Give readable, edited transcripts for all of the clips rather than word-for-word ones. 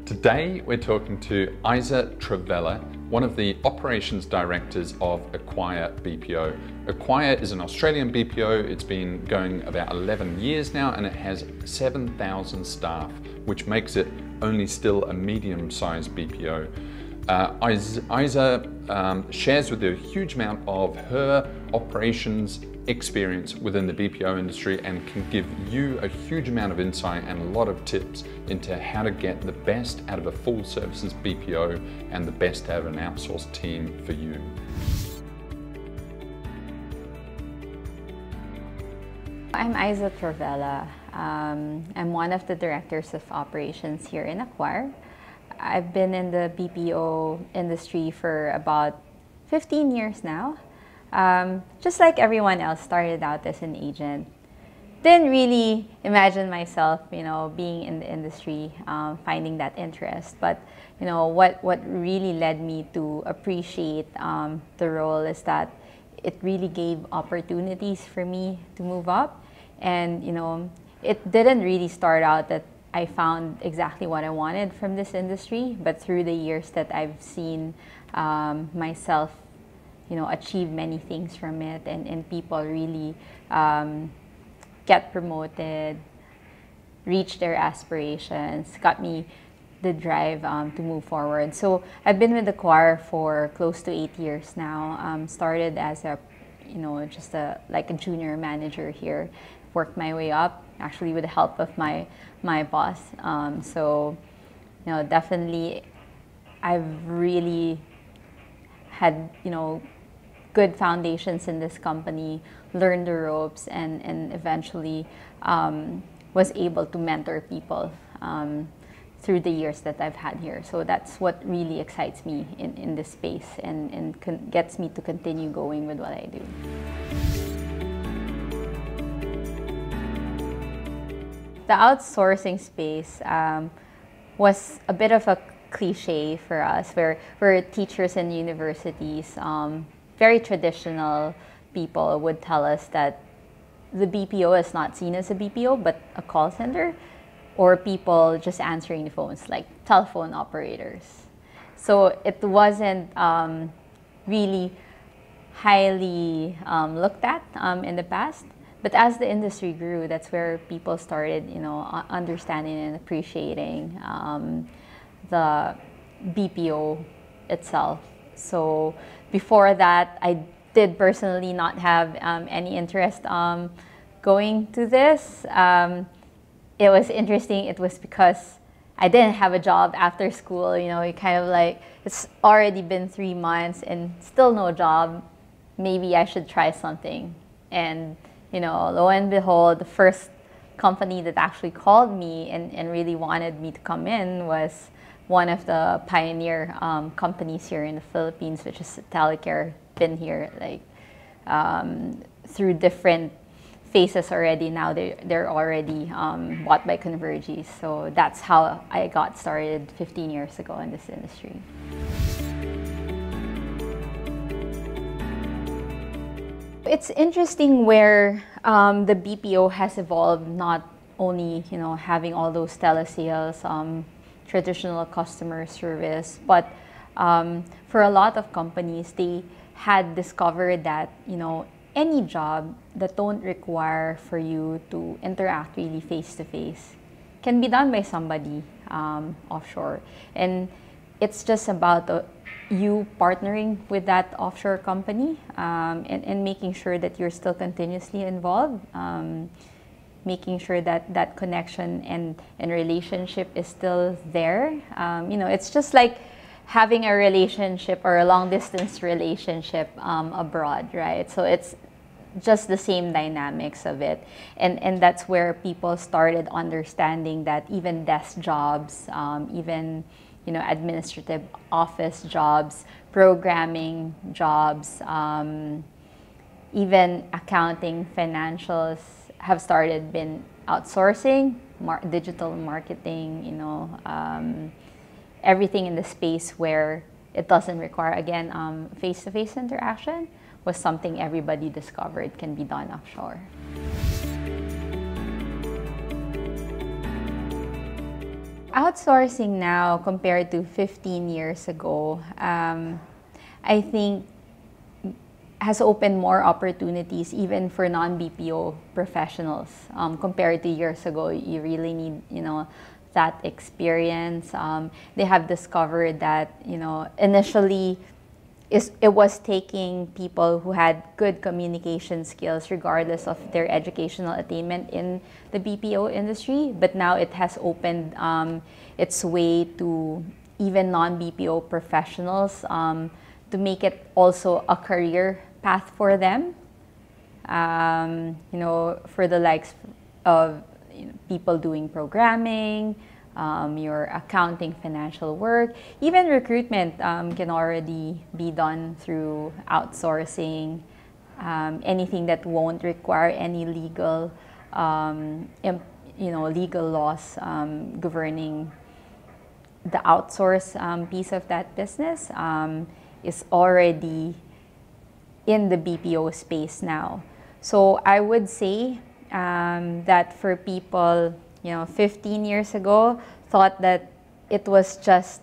Today we're talking to Aiza Trevella, one of the operations directors of Acquire BPO. Acquire is an Australian BPO. It's been going about 11 years now and it has 7,000 staff, which makes it only still a medium-sized BPO. Aiza shares with you a huge amount of her operations experience within the BPO industry and can give you a huge amount of insight and a lot of tips into how to get the best out of a full services BPO and the best out of an outsourced team for you. I'm Aiza Trevella. I'm one of the directors of operations here in Acquire. I've been in the BPO industry for about 15 years now. Just like everyone else, started out as an agent. Didn't really imagine myself, being in the industry, finding that interest. But, what really led me to appreciate the role is that it really gave opportunities for me to move up. And, it didn't really start out that I found exactly what I wanted from this industry, but through the years that I've seen myself achieve many things from it, and people really get promoted, reach their aspirations, got me the drive to move forward. So I've been with the Acquire for close to 8 years now. Started as a, just like a junior manager here, worked my way up, actually with the help of my boss. So, definitely I've really had, good foundations in this company, learned the ropes, and eventually was able to mentor people through the years that I've had here. So that's what really excites me in this space and gets me to continue going with what I do. The outsourcing space was a bit of a cliche for us, where we're teachers in universities. Very traditional people would tell us that the BPO is not seen as a BPO, but a call center, or people just answering the phones, like telephone operators. So it wasn't really highly looked at in the past. But as the industry grew, that's where people started, understanding and appreciating the BPO itself. So before that, I did personally not have any interest going to this. It was interesting. It was because I didn't have a job after school. You kind of like, it's already been 3 months and still no job. Maybe I should try something. And lo and behold, the first company that actually called me and really wanted me to come in was one of the pioneer companies here in the Philippines, which is Telecare. Been here through different phases already. Now they're already bought by Convergys. So that's how I got started 15 years ago in this industry. It's interesting where the BPO has evolved, not only having all those telesales, traditional customer service, but for a lot of companies, they had discovered that any job that don't require for you to interact really face to face can be done by somebody offshore, and it's just about you partnering with that offshore company and making sure that you're still continuously involved, making sure that that connection and relationship is still there. It's just like having a relationship or a long distance relationship abroad, right? So it's just the same dynamics of it. And that's where people started understanding that even desk jobs, even administrative office jobs, programming jobs, even accounting, financials have started been outsourcing, digital marketing, everything in the space where it doesn't require, again, face-to-face interaction was something everybody discovered can be done offshore. Outsourcing now compared to 15 years ago, I think has opened more opportunities even for non-BPO professionals. Compared to years ago, you really need, that experience. They have discovered that, initially it was taking people who had good communication skills regardless of their educational attainment in the BPO industry, but now it has opened its way to even non-BPO professionals to make it also a career path for them. For the likes of people doing programming, your accounting, financial work, even recruitment can already be done through outsourcing. Anything that won't require any legal, legal laws governing the outsource piece of that business is already in the BPO space now. So I would say that for people, 15 years ago, thought that it was just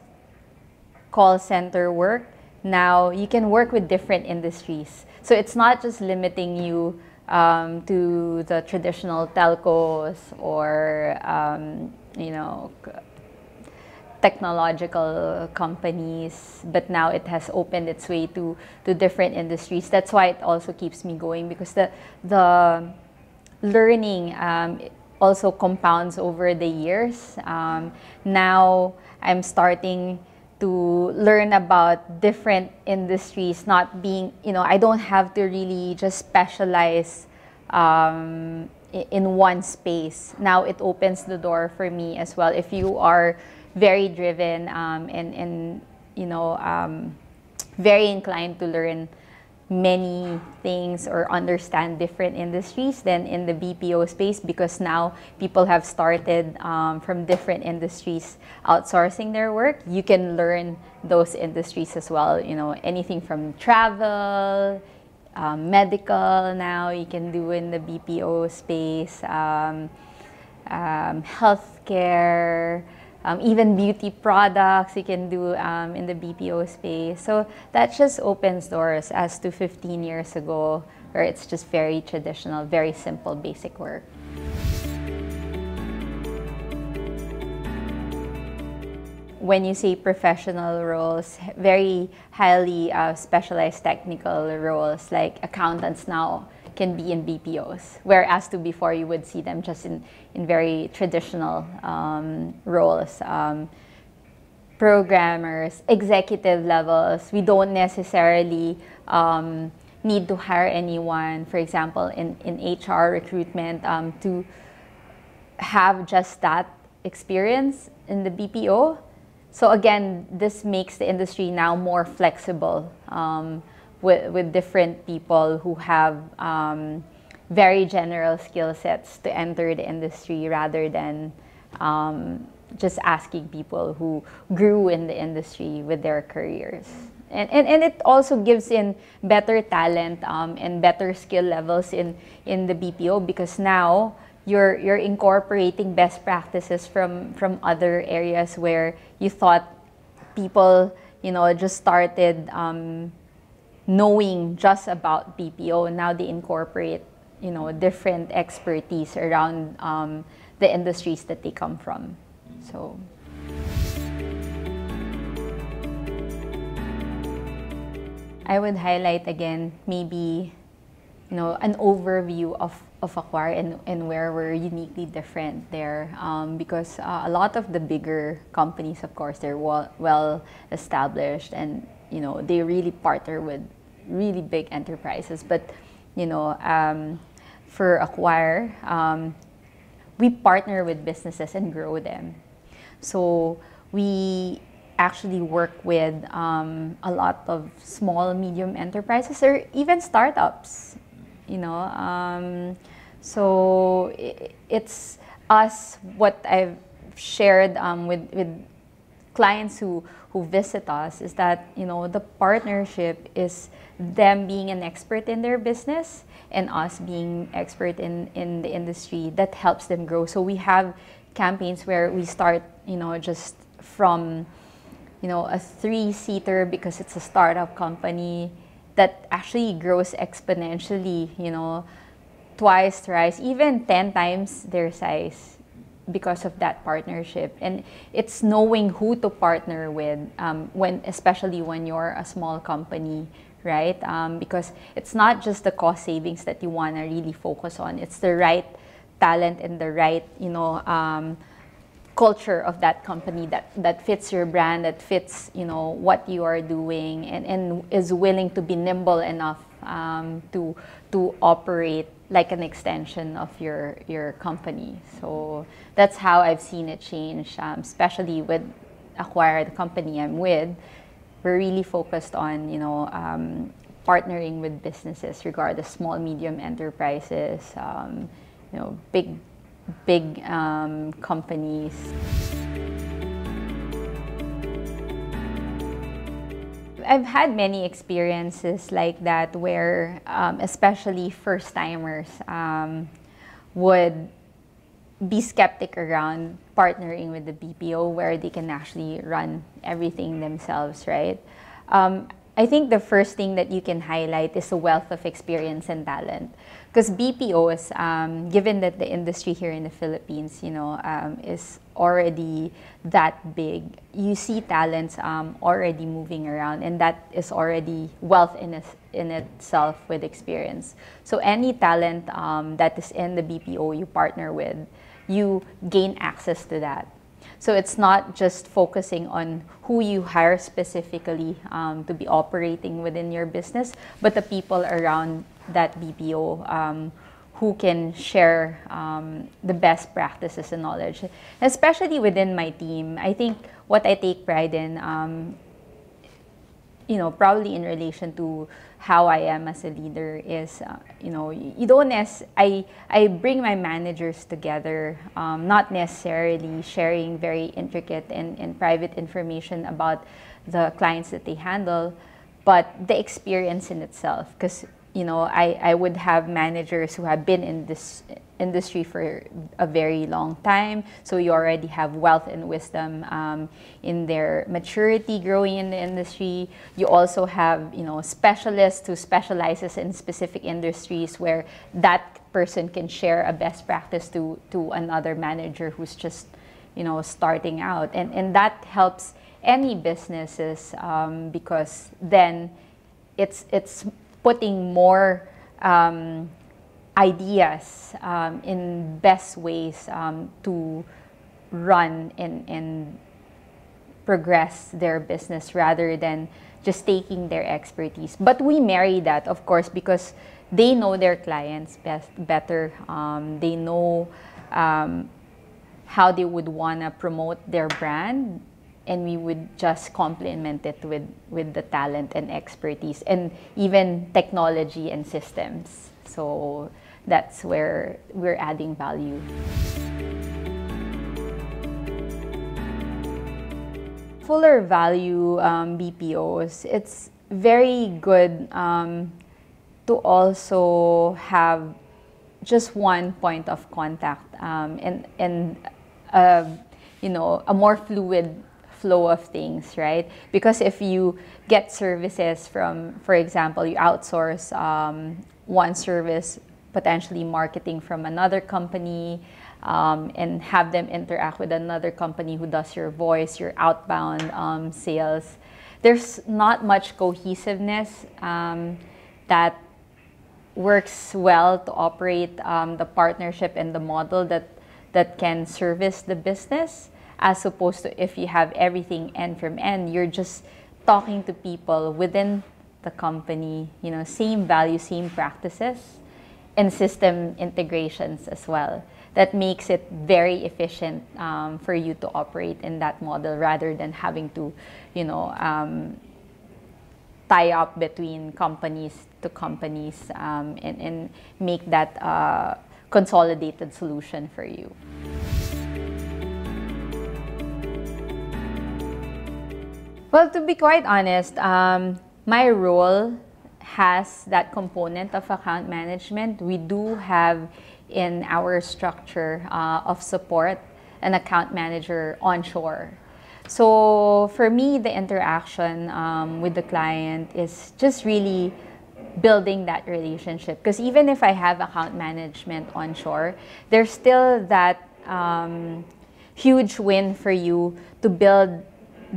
call center work. Now you can work with different industries. So it's not just limiting you to the traditional telcos or, technological companies, but now it has opened its way to different industries. That's why it also keeps me going, because the learning also compounds over the years. Now I'm starting to learn about different industries, not being, I don't have to really just specialize in one space. Now it opens the door for me as well. If you are very driven and very inclined to learn many things or understand different industries than in the BPO space, because now people have started from different industries outsourcing their work. You can learn those industries as well. Anything from travel, medical now you can do in the BPO space, healthcare, even beauty products you can do in the BPO space. So that just opens doors as to 15 years ago, where it's just very traditional, very simple, basic work. When you say professional roles, very highly specialized technical roles, like accountants now can be in BPOs, whereas to before you would see them just in very traditional roles. Programmers, executive levels, we don't necessarily need to hire anyone, for example, in HR recruitment to have just that experience in the BPO. So again, this makes the industry now more flexible with different people who have very general skill sets to enter the industry, rather than just asking people who grew in the industry with their careers. And it also gives in better talent and better skill levels in the BPO, because now you're incorporating best practices from other areas where you thought people just started knowing just about BPO. Now they incorporate different expertise around the industries that they come from. So I would highlight again maybe an overview of Acquire and where we're uniquely different there, because a lot of the bigger companies, of course, they're well established, and they really partner with really big enterprises. But for Acquire, we partner with businesses and grow them. So we actually work with a lot of small, medium enterprises, or even startups. So it's us, what I've shared with clients who visit us, is that the partnership is them being an expert in their business and us being expert in the industry that helps them grow. So we have campaigns where we start, just from, a 3-seater because it's a startup company that actually grows exponentially, twice, thrice, even 10 times their size because of that partnership. And it's knowing who to partner with, especially when you're a small company, right? Because it's not just the cost savings that you want to really focus on. It's the right talent and the right, culture of that company that fits your brand, that fits, what you are doing, and is willing to be nimble enough to operate like an extension of your company. So that's how I've seen it change, especially with Acquire, the company I'm with. We're really focused on, partnering with businesses, regardless, small, medium enterprises, big companies. I've had many experiences like that where, especially first-timers, would be skeptic around partnering with the BPO where they can actually run everything themselves, right? I think the first thing that you can highlight is a wealth of experience and talent. Because BPOs, given that the industry here in the Philippines, is already that big, you see talents already moving around, and that is already wealth in itself with experience. So any talent that is in the BPO you partner with, you gain access to that. So it's not just focusing on who you hire specifically to be operating within your business, but the people around that BPO who can share the best practices and knowledge. Especially within my team, I think what I take pride in, probably in relation to how I am as a leader is, you don't I bring my managers together, not necessarily sharing very intricate and private information about the clients that they handle, but the experience in itself. Because, I would have managers who have been in this industry for a very long time, so you already have wealth and wisdom in their maturity growing in the industry. You also have specialists who specializes in specific industries where that person can share a best practice to another manager who's just starting out, and that helps any businesses because then it's putting more ideas in best ways to run and progress their business rather than just taking their expertise. But we marry that, of course, because they know their clients better. They know how they would want to promote their brand, and we would just complement it with the talent and expertise and even technology and systems. So that's where we're adding value. Fuller value BPOs, it's very good to also have just one point of contact and a more fluid flow of things, right? Because if you get services from, for example, you outsource one service, potentially marketing from another company, and have them interact with another company who does your voice, your outbound sales, there's not much cohesiveness that works well to operate the partnership and the model that can service the business, as opposed to if you have everything end from end, you're just talking to people within the company, same values, same practices, and system integrations as well. That makes it very efficient for you to operate in that model rather than having to, tie up between companies to companies and make that consolidated solution for you. Well, to be quite honest, my role has that component of account management. We do have in our structure of support an account manager onshore. So for me, the interaction with the client is just really building that relationship. Because even if I have account management onshore, there's still that huge win for you to build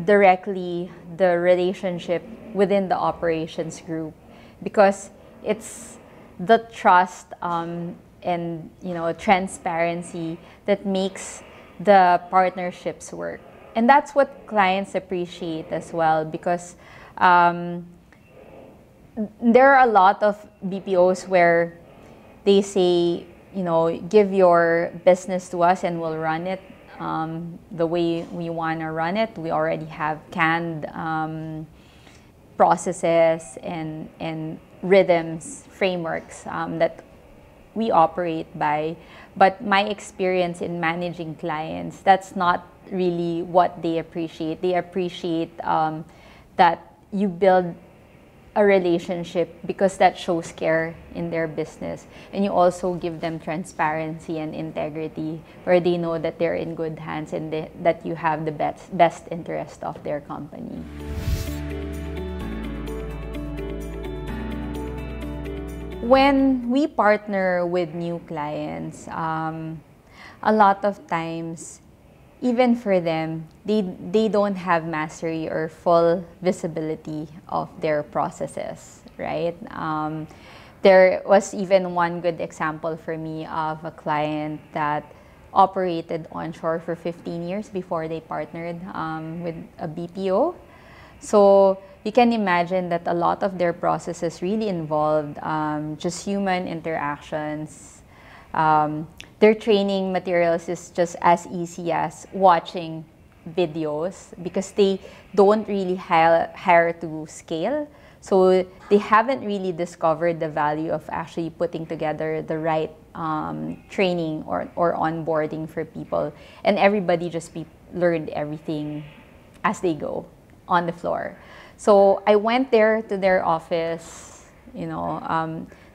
directly the relationship within the operations group, because it's the trust and transparency that makes the partnerships work. And that's what clients appreciate as well, because there are a lot of BPOs where they say, give your business to us and we'll run it the way we want to run it. We already have canned processes and rhythms, frameworks that we operate by. But my experience in managing clients, that's not really what they appreciate. They appreciate that you build a relationship, because that shows care in their business, and you also give them transparency and integrity, where they know that they're in good hands and that you have the best interest of their company. When we partner with new clients, a lot of times, even for them, they don't have mastery or full visibility of their processes, right? There was even one good example for me of a client that operated onshore for 15 years before they partnered with a BPO. So you can imagine that a lot of their processes really involved just human interactions. Their training materials is just as easy as watching videos, because they don't really hire to scale. So they haven't really discovered the value of actually putting together the right training or onboarding for people. And everybody just learned everything as they go on the floor. So I went there to their office,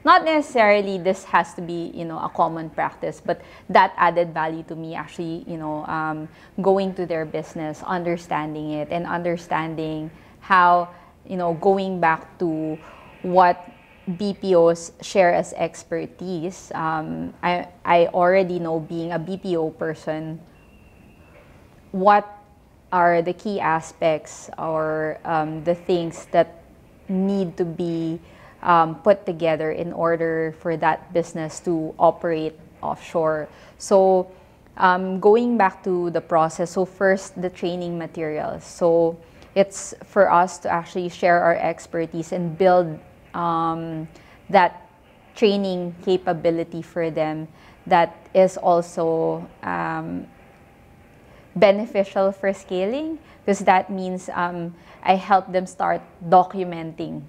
not necessarily this has to be, a common practice, but that added value to me actually, going to their business, understanding it, and understanding how, going back to what BPOs share as expertise. I already know, being a BPO person, what are the key aspects or the things that need to be put together in order for that business to operate offshore. So going back to the process, so first, the training materials. So it's for us to actually share our expertise and build that training capability for them that is also beneficial for scaling, because that means I help them start documenting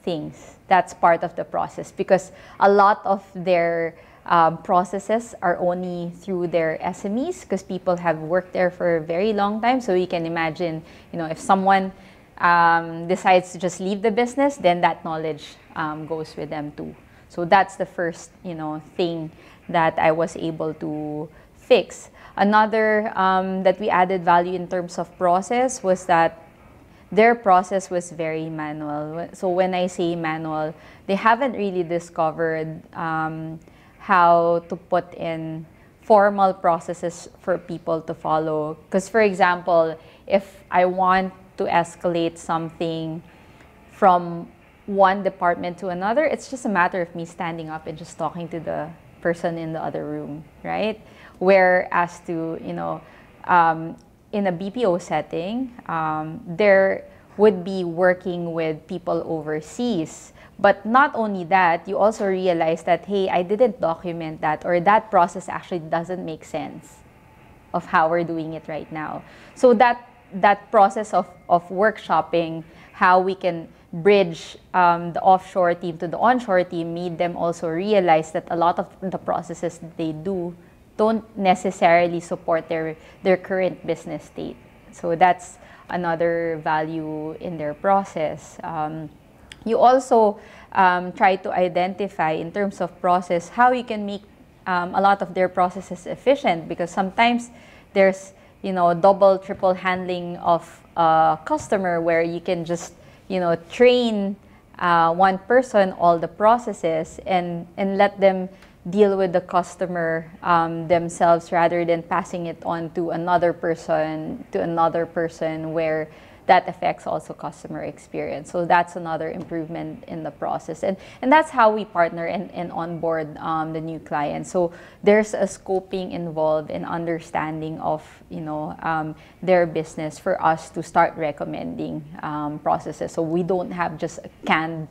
things. That's part of the process, because a lot of their processes are only through their SMEs, because people have worked there for a very long time. So you can imagine, if someone decides to just leave the business, then that knowledge goes with them too. So that's the first, thing that I was able to fix. Another that we added value in terms of process was that their process was very manual. So when I say manual, they haven't really discovered how to put in formal processes for people to follow. Because, for example, if I want to escalate something from one department to another, it's just a matter of me standing up and just talking to the person in the other room, right? Whereas to, in a BPO setting, there would be working with people overseas. But not only that, you also realize that, hey, I didn't document that, or that process actually doesn't make sense of how we're doing it right now. So that process of workshopping how we can bridge the offshore team to the onshore team made them also realize that a lot of the processes that they do don't necessarily support their current business state. So that's another value in their process. You also try to identify, in terms of process, how you can make a lot of their processes efficient, because sometimes there's, you know, double, triple handling of a customer where you can just, you know, train one person all the processes and let them deal with the customer themselves rather than passing it on to another person where that affects also customer experience. So that's another improvement in the process. And that's how we partner and onboard the new clients. So there's a scoping involved in understanding of, you know, their business for us to start recommending processes. So we don't have just canned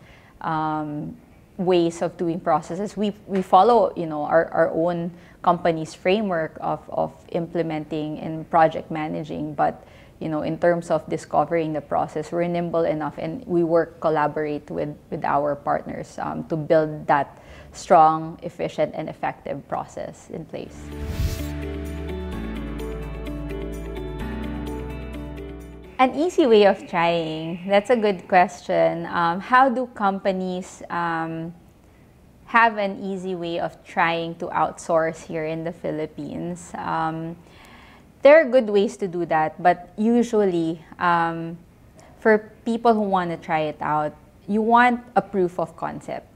ways of doing processes. We follow, you know, our own company's framework of implementing and project managing, but you know, in terms of discovering the process, we're nimble enough and we collaborate with our partners to build that strong, efficient, and effective process in place. An easy way of trying, that's a good question. How do companies have an easy way of trying to outsource here in the Philippines? There are good ways to do that, but usually for people who want to try it out, you want a proof of concept.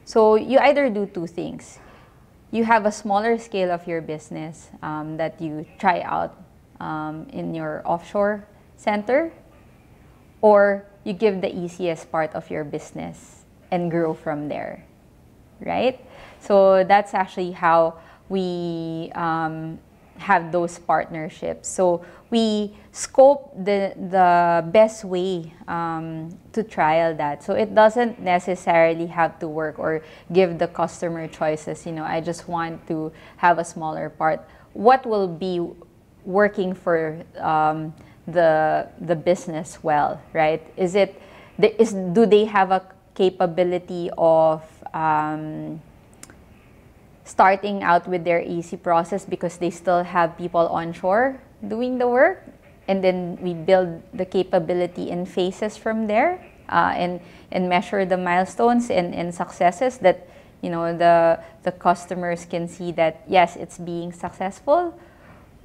So you either do two things. You have a smaller scale of your business that you try out in your offshore center, or you give the easiest part of your business and grow from there, right? So that's actually how we have those partnerships. So we scope the best way to trial that. So it doesn't necessarily have to work or give the customer choices. You know, I just want to have a smaller part. What will be working for the business well, right? Do they have a capability of starting out with their easy process because they still have people onshore doing the work, and then we build the capability in phases from there and measure the milestones and successes that, you know, the customers can see that yes, it's being successful,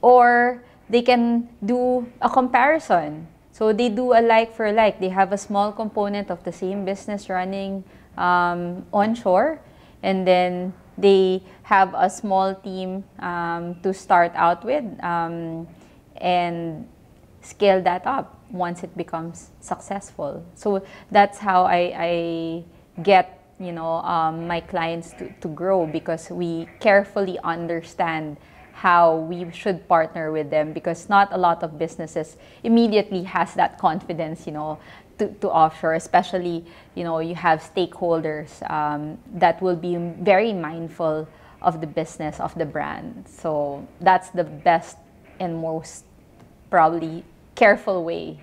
or they can do a comparison. So they do a like for like. They have a small component of the same business running onshore, and then they have a small team to start out with and scale that up once it becomes successful. So that's how I get, you know, my clients to grow, because we carefully understand how we should partner with them, because not a lot of businesses immediately has that confidence, you know, to offshore, especially, you know, you have stakeholders that will be very mindful of the business, of the brand. So that's the best and most probably careful way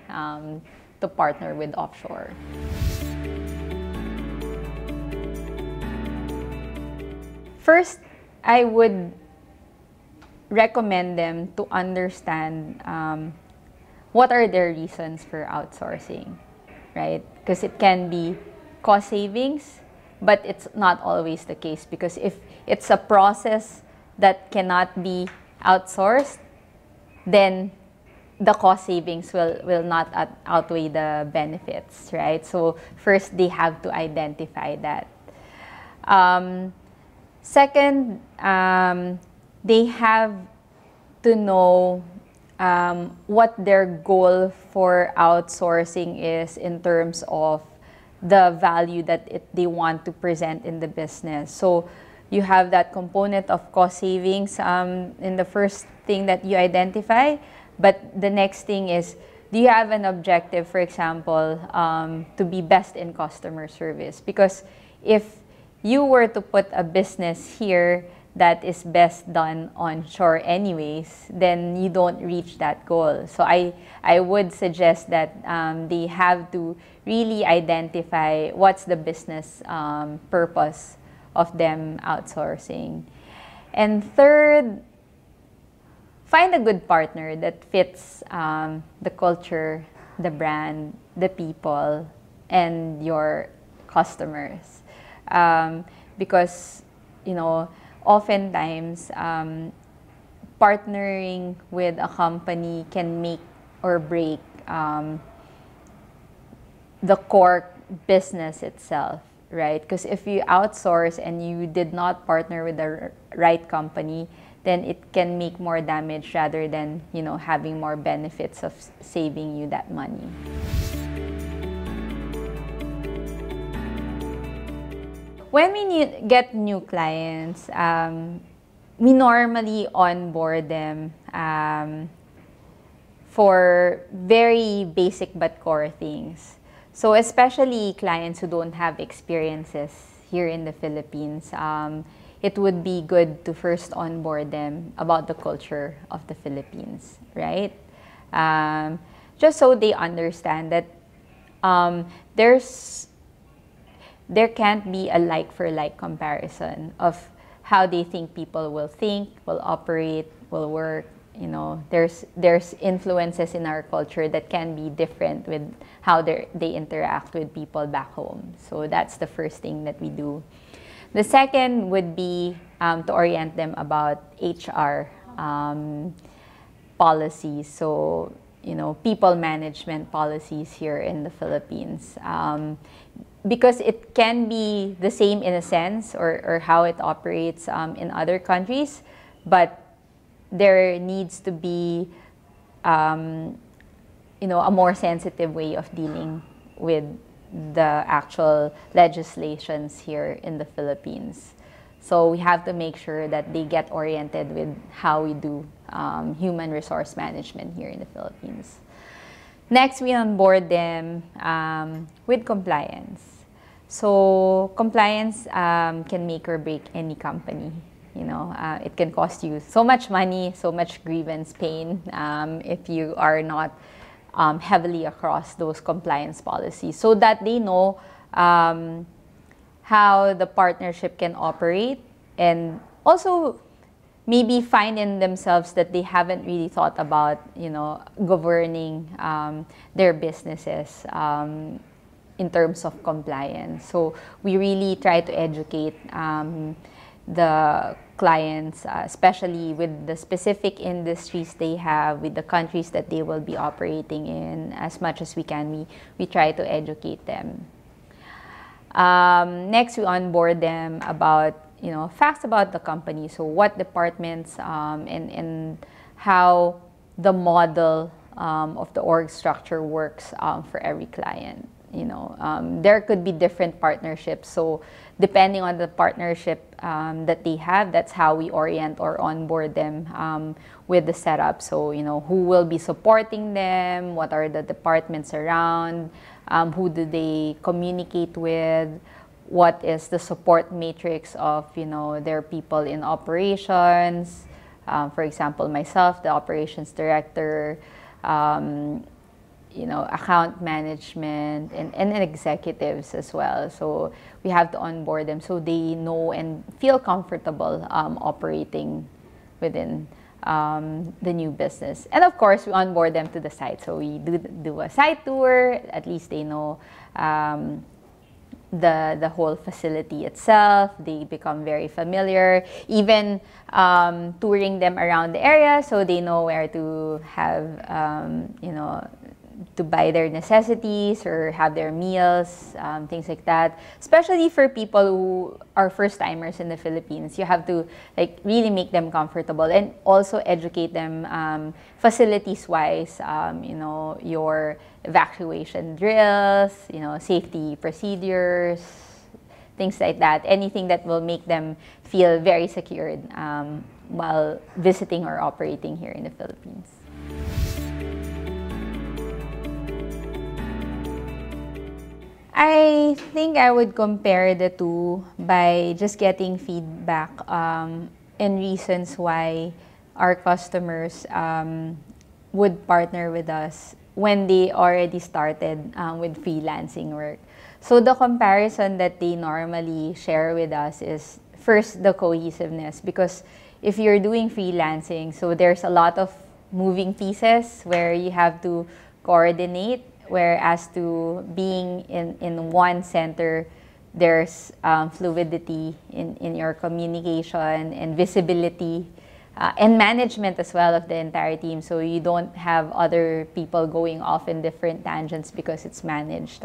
to partner with offshore. First, I would recommend them to understand what are their reasons for outsourcing, right? Because it can be cost savings, but it's not always the case, because if it's a process that cannot be outsourced, then the cost savings will not outweigh the benefits, right? So first, they have to identify that. Second, they have to know what their goal for outsourcing is in terms of the value that they want to present in the business. So you have that component of cost savings in the first thing that you identify, but the next thing is, do you have an objective, for example, to be best in customer service? Because if you were to put a business here that is best done onshore anyways, then you don't reach that goal. So I would suggest that they have to really identify what's the business purpose of them outsourcing. And third, find a good partner that fits the culture, the brand, the people, and your customers. Because, you know, oftentimes partnering with a company can make or break the core business itself, right? Because if you outsource and you did not partner with the right company, then it can make more damage rather than, you know, having more benefits of saving you that money. When we get new clients, we normally onboard them for very basic but core things. So especially clients who don't have experiences here in the Philippines, it would be good to first onboard them about the culture of the Philippines, right? Just so they understand that there can't be a like-for-like comparison of how they think people will think, will operate, will work. You know, there's influences in our culture that can be different with how they interact with people back home. So that's the first thing that we do. The second would be to orient them about HR policies. So, you know, people management policies here in the Philippines. Because it can be the same in a sense, or how it operates in other countries, but there needs to be, you know, a more sensitive way of dealing with the actual legislations here in the Philippines. So we have to make sure that they get oriented with how we do human resource management here in the Philippines. Next, we onboard them with compliance. So compliance can make or break any company. You know, it can cost you so much money, so much grievance pain if you are not heavily across those compliance policies, so that they know how the partnership can operate, and also maybe find in themselves that they haven't really thought about, you know, governing their businesses in terms of compliance. So we really try to educate the clients, especially with the specific industries they have, with the countries that they will be operating in. As much as we can, we try to educate them. Next, we onboard them about, you know, facts about the company. So what departments and how the model of the org structure works for every client. You know, there could be different partnerships. So depending on the partnership that they have, that's how we orient or onboard them with the setup. So, you know, who will be supporting them, what are the departments around, who do they communicate with, what is the support matrix of, you know, their people in operations. For example, myself, the operations director, you know, account management, and executives as well. So we have to onboard them so they know and feel comfortable operating within the new business. And of course, we onboard them to the site. So we do a site tour. At least they know the whole facility itself. They become very familiar. Even touring them around the area so they know where to have, you know, to buy their necessities or have their meals, things like that. Especially for people who are first-timers in the Philippines, you have to like really make them comfortable and also educate them facilities-wise. You know, your evacuation drills, you know, safety procedures, things like that. Anything that will make them feel very secured while visiting or operating here in the Philippines. I think I would compare the two by just getting feedback and reasons why our customers would partner with us when they already started with freelancing work. So the comparison that they normally share with us is first the cohesiveness, because if you're doing freelancing, so there's a lot of moving pieces where you have to coordinate. Whereas to being in one center, there's fluidity in your communication and visibility and management as well of the entire team. So you don't have other people going off in different tangents because it's managed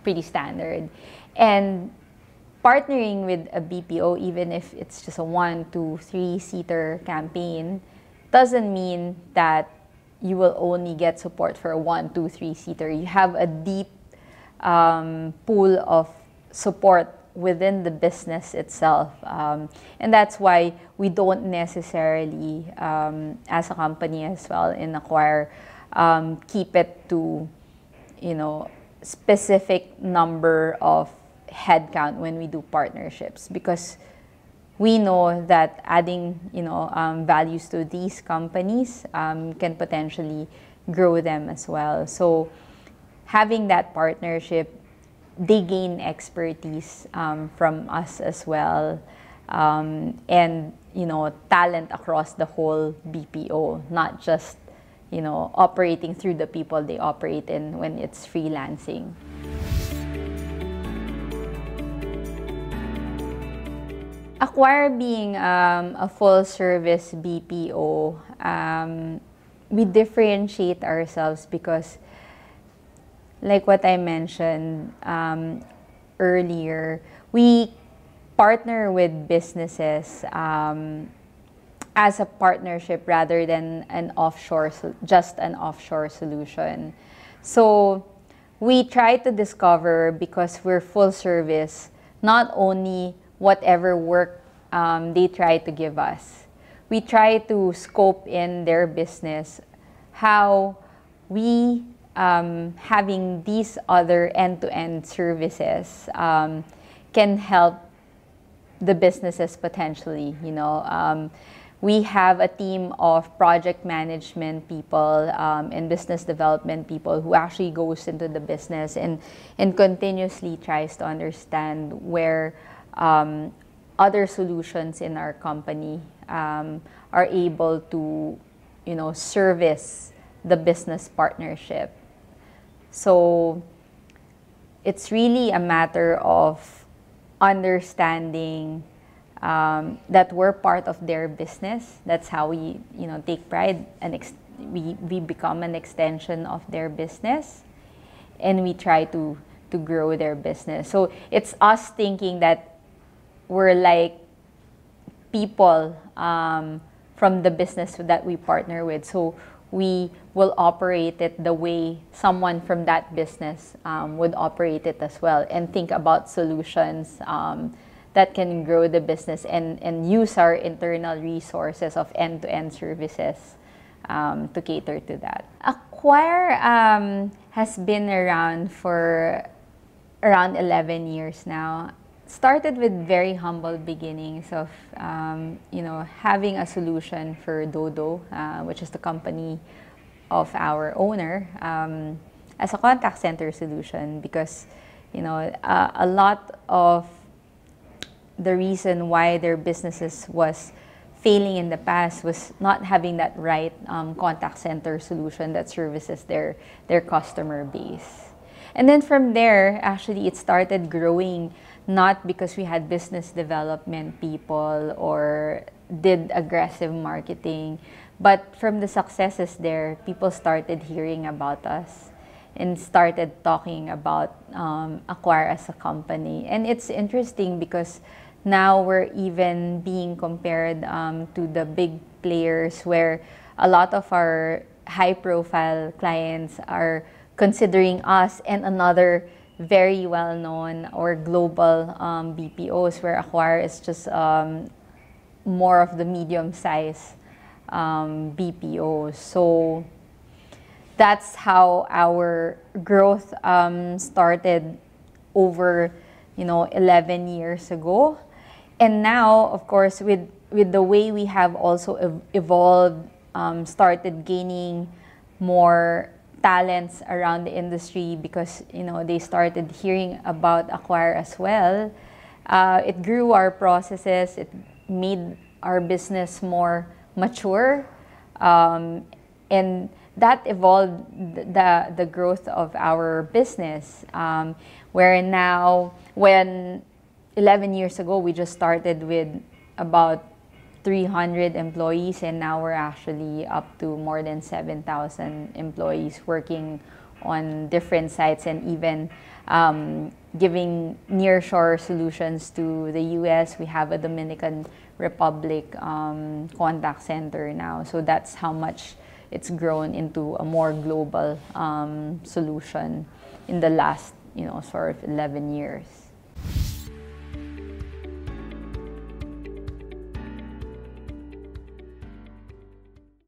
pretty standard. And partnering with a BPO, even if it's just a 1, 2, 3-seater campaign, doesn't mean that you will only get support for a 1, 2, 3-seater. You have a deep pool of support within the business itself. And that's why we don't necessarily, as a company as well in Acquire, keep it to, specific number of headcount when we do partnerships, because we know that adding, values to these companies can potentially grow them as well. So having that partnership, they gain expertise from us as well, and talent across the whole BPO, not just operating through the people they operate in when it's freelancing. Acquire being a full-service BPO, we differentiate ourselves because, like what I mentioned earlier, we partner with businesses as a partnership rather than just an offshore solution. So we try to discover, because we're full service, not only whatever work they try to give us. We try to scope in their business, how we, having these other end-to-end services, can help the businesses potentially. We have a team of project management people and business development people who actually goes into the business and continuously tries to understand where other solutions in our company are able to, service the business partnership. So it's really a matter of understanding that we're part of their business. That's how we, take pride, and we become an extension of their business, and we try to grow their business. So it's us thinking that we're like people from the business that we partner with. So we will operate it the way someone from that business would operate it as well, and think about solutions that can grow the business and use our internal resources of end-to-end services to cater to that. Acquire has been around for around 11 years now. Started with very humble beginnings of, having a solution for Dodo, which is the company of our owner, as a contact center solution, because, a lot of the reason why their businesses was failing in the past was not having that right contact center solution that services their customer base. And then from there, actually, it started growing, not because we had business development people or did aggressive marketing, but from the successes there, people started hearing about us and started talking about Acquire as a company. And it's interesting because now we're even being compared to the big players, where a lot of our high-profile clients are considering us and another very well-known or global BPOs, where Acquire is just more of the medium-sized BPOs. So that's how our growth started over 11 years ago. And now, of course, with the way we have also evolved, started gaining more talents around the industry, because they started hearing about Acquire as well. It grew our processes. It made our business more mature, and that evolved the growth of our business. Where now, when 11 years ago we just started with about 300 employees, and now we're actually up to more than 7,000 employees working on different sites, and even giving nearshore solutions to the US. We have a Dominican Republic contact center now. So that's how much it's grown into a more global solution in the last, sort of 11 years.